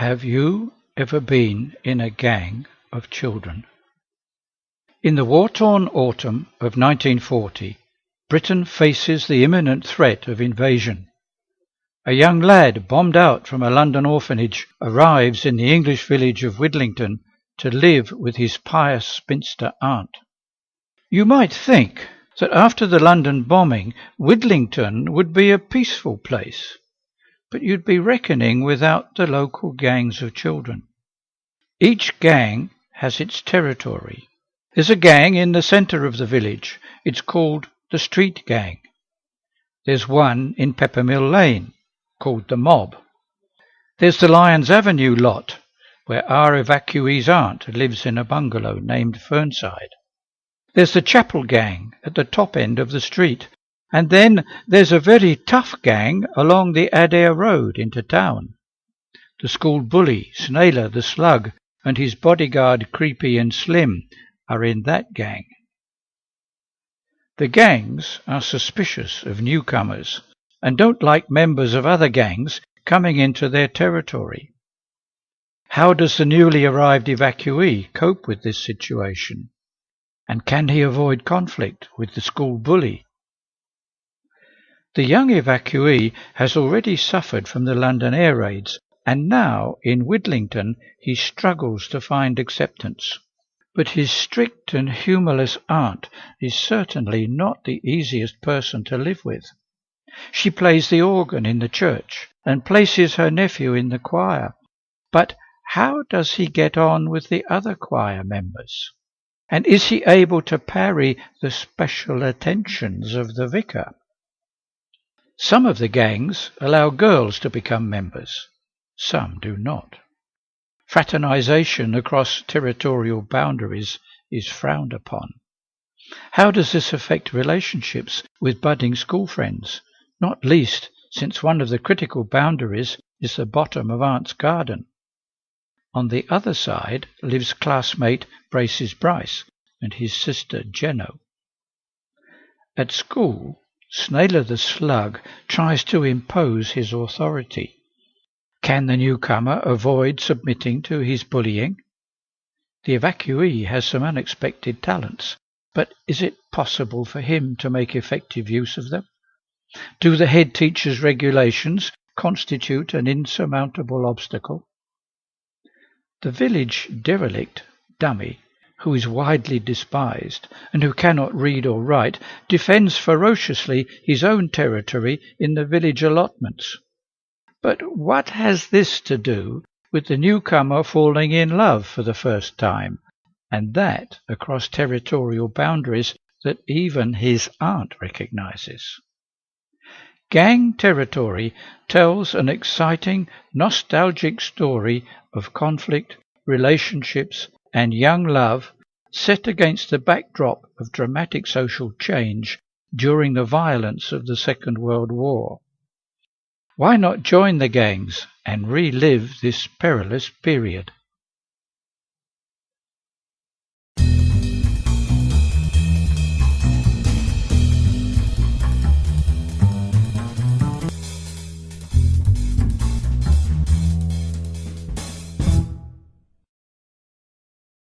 Have you ever been in a gang of children? In the war-torn autumn of 1940, Britain faces the imminent threat of invasion. A young lad bombed out from a London orphanage arrives in the English village of Widlington to live with his pious spinster aunt. You might think that after the London bombing, Widlington would be a peaceful place, but you'd be reckoning without the local gangs of children. Each gang has its territory. There's a gang in the centre of the village. It's called the Street Gang. There's one in Peppermill Lane, called the Mob. There's the Lyons Avenue lot, where our evacuee's aunt lives in a bungalow named Fernside. There's the Chapel Gang at the top end of the street, and then there's a very tough gang along the Adair Road into town. The school bully, Snailer the Slug, and his bodyguard Creepy and Slim are in that gang. The gangs are suspicious of newcomers and don't like members of other gangs coming into their territory. How does the newly arrived evacuee cope with this situation? And can he avoid conflict with the school bully? The young evacuee has already suffered from the London air raids, and now in Widlington he struggles to find acceptance. But his strict and humourless aunt is certainly not the easiest person to live with. She plays the organ in the church and places her nephew in the choir. But how does he get on with the other choir members? And is he able to parry the special attentions of the vicar? Some of the gangs allow girls to become members. Some do not. Fraternization across territorial boundaries is frowned upon. How does this affect relationships with budding school friends, not least since one of the critical boundaries is the bottom of Aunt's garden? On the other side lives classmate Braces Bryce and his sister Jenno. At school, Snailer the Slug tries to impose his authority. Can the newcomer avoid submitting to his bullying? The evacuee has some unexpected talents, but is it possible for him to make effective use of them? Do the head teacher's regulations constitute an insurmountable obstacle? The village derelict, Dummy, who is widely despised and who cannot read or write, defends ferociously his own territory in the village allotments. But what has this to do with the newcomer falling in love for the first time, and that across territorial boundaries that even his aunt recognizes? Gang territory tells an exciting, nostalgic story of conflict, relationships, and young love set against the backdrop of dramatic social change during the violence of the Second World War. Why not join the gangs and relive this perilous period?